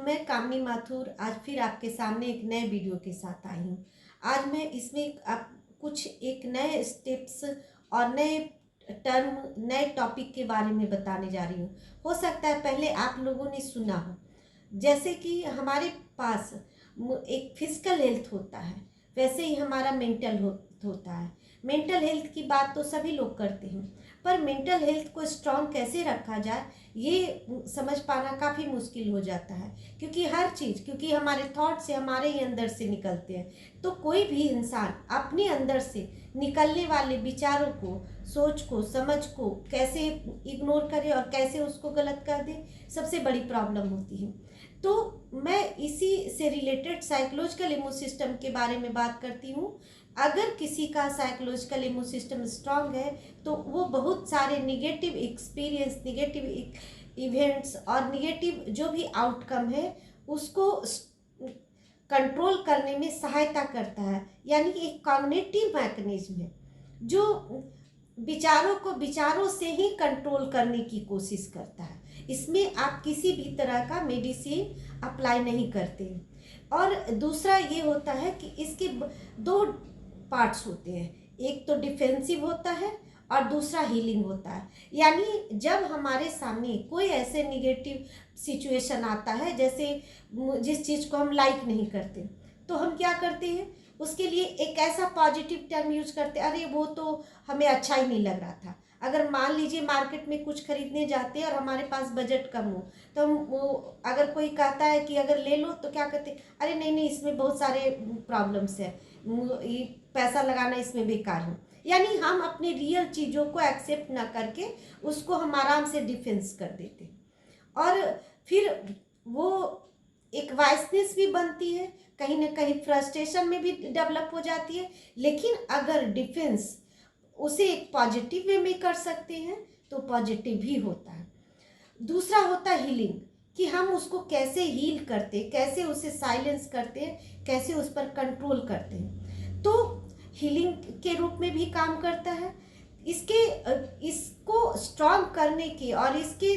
मैं कामनी माथुर आज फिर आपके सामने एक नए वीडियो के साथ आई हूँ। आज मैं इसमें आप कुछ एक नए स्टेप्स और नए टर्म, नए टॉपिक के बारे में बताने जा रही हूँ। हो सकता है पहले आप लोगों ने सुना हो, जैसे कि हमारे पास एक फिजिकल हेल्थ होता है, वैसे ही हमारा मेंटल होता है। मेंटल हेल्थ की बात तो सभी लोग करते हैं, पर मेंटल हेल्थ को स्ट्रॉन्ग कैसे रखा जाए ये समझ पाना काफ़ी मुश्किल हो जाता है, क्योंकि हर चीज़, क्योंकि हमारे थॉट से, हमारे ही अंदर से निकलते हैं। तो कोई भी इंसान अपने अंदर से निकलने वाले विचारों को, सोच को, समझ को कैसे इग्नोर करे और कैसे उसको गलत कर दे, सबसे बड़ी प्रॉब्लम होती है। तो मैं इसी से रिलेटेड साइकोलॉजिकल इम्यून सिस्टम के बारे में बात करती हूँ। अगर किसी का साइकोलॉजिकल इम्यून सिस्टम स्ट्रांग है तो वो बहुत सारे निगेटिव एक्सपीरियंस, निगेटिव इवेंट्स और निगेटिव जो भी आउटकम है उसको कंट्रोल करने में सहायता करता है। यानी कि एक कॉग्निटिव मैकेनिज्म है जो विचारों को विचारों से ही कंट्रोल करने की कोशिश करता है। इसमें आप किसी भी तरह का मेडिसिन अप्लाई नहीं करते। और दूसरा ये होता है कि इसके दो पार्ट्स होते हैं, एक तो डिफेंसिव होता है और दूसरा हीलिंग होता है। यानी जब हमारे सामने कोई ऐसे निगेटिव सिचुएशन आता है, जैसे जिस चीज़ को हम लाइक नहीं करते, तो हम क्या करते हैं, उसके लिए एक ऐसा पॉजिटिव टर्म यूज करते हैं, अरे वो तो हमें अच्छा ही नहीं लग रहा था। अगर मान लीजिए मार्केट में कुछ खरीदने जाते हैं और हमारे पास बजट कम हो, तो हम वो, अगर कोई कहता है कि अगर ले लो, तो क्या कहते हैं, अरे नहीं नहीं, इसमें बहुत सारे प्रॉब्लम्स है, ये पैसा लगाना इसमें बेकार हो। यानी हम अपने रियल चीज़ों को एक्सेप्ट ना करके उसको हम आराम से डिफेंस कर देते हैं, और फिर वो एक वाइसनेस भी बनती है, कहीं ना कहीं फ्रस्ट्रेशन में भी डेवलप हो जाती है। लेकिन अगर डिफेंस उसे एक पॉजिटिव वे में कर सकते हैं तो पॉजिटिव ही होता है। दूसरा होता है हीलिंग, कि हम उसको कैसे हील करते, कैसे उसे साइलेंस करते हैं, कैसे उस पर कंट्रोल करते हैं। तो हीलिंग के रूप में भी काम करता है। इसको स्ट्रॉन्ग करने के और इसके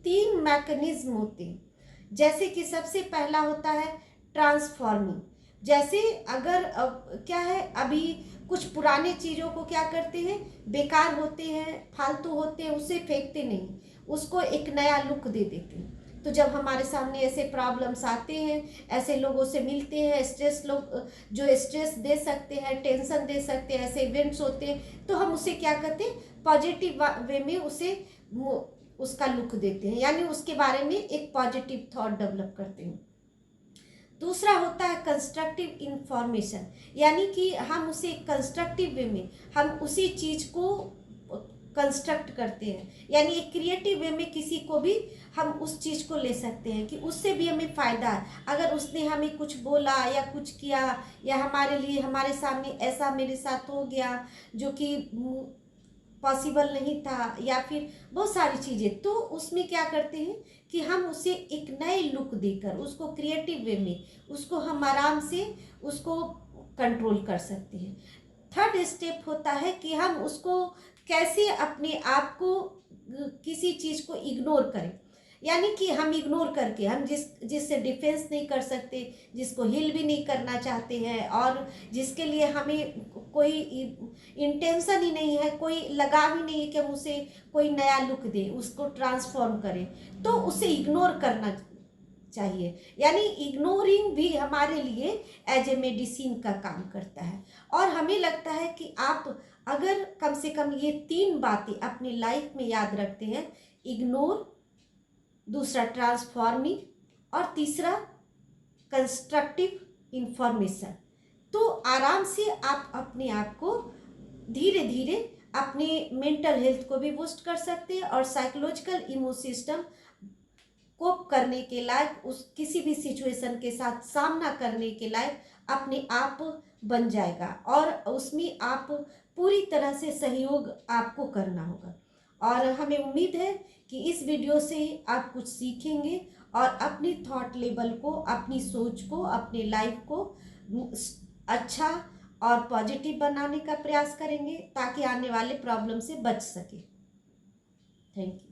3 मैकेनिज्म होते हैं। जैसे कि सबसे पहला होता है ट्रांसफॉर्मिंग। जैसे अगर क्या है, अभी कुछ पुराने चीज़ों को क्या करते हैं, बेकार होते हैं, फालतू होते हैं, उसे फेंकते नहीं, उसको एक नया लुक दे देते हैं। तो जब हमारे सामने ऐसे प्रॉब्लम्स आते हैं, ऐसे लोगों से मिलते हैं, स्ट्रेस, लोग जो स्ट्रेस दे सकते हैं, टेंशन दे सकते हैं, ऐसे इवेंट्स होते हैं, तो हम उसे क्या करते हैं, पॉजिटिव वे में उसे उसका लुक देते हैं, यानी उसके बारे में एक पॉजिटिव थॉट डेवलप करते हैं। दूसरा होता है कंस्ट्रक्टिव इंफॉर्मेशन, यानी कि हम उसे कंस्ट्रक्टिव वे में हम उसी चीज़ को कंस्ट्रक्ट करते हैं, यानी एक क्रिएटिव वे में किसी को भी हम उस चीज़ को ले सकते हैं कि उससे भी हमें फ़ायदा है। अगर उसने हमें कुछ बोला या कुछ किया, या हमारे लिए, हमारे सामने ऐसा मेरे साथ हो गया जो कि पॉसिबल नहीं था, या फिर बहुत सारी चीज़ें, तो उसमें क्या करते हैं कि हम उसे एक नए लुक देकर, उसको क्रिएटिव वे में, उसको हम आराम से उसको कंट्रोल कर सकते हैं। थर्ड स्टेप होता है कि हम उसको कैसे अपने आप को किसी चीज़ को इग्नोर करें। यानी कि हम इग्नोर करके, हम जिससे डिफेंस नहीं कर सकते, जिसको हील भी नहीं करना चाहते हैं, और जिसके लिए हमें कोई इंटेंशन ही नहीं है, कोई लगाव ही नहीं है कि हम उसे कोई नया लुक दें, उसको ट्रांसफॉर्म करें, तो उसे इग्नोर करना चाहिए। यानी इग्नोरिंग भी हमारे लिए एज ए मेडिसिन का काम करता है। और हमें लगता है कि आप अगर कम से कम ये 3 बातें अपनी लाइफ में याद रखते हैं, इग्नोर, दूसरा ट्रांसफॉर्मिंग और तीसरा कंस्ट्रक्टिव इंफॉर्मेशन, तो आराम से आप अपने आप को धीरे धीरे अपने मेंटल हेल्थ को भी बूस्ट कर सकते हैं, और साइकोलॉजिकल इम्यून सिस्टम कोप करने के लायक, उस किसी भी सिचुएशन के साथ सामना करने के लायक अपने आप बन जाएगा, और उसमें आप पूरी तरह से सहयोग आपको करना होगा। और हमें उम्मीद है कि इस वीडियो से आप कुछ सीखेंगे और अपनी थॉट लेवल को, अपनी सोच को, अपने लाइफ को अच्छा और पॉजिटिव बनाने का प्रयास करेंगे, ताकि आने वाले प्रॉब्लम से बच सके। Thank you.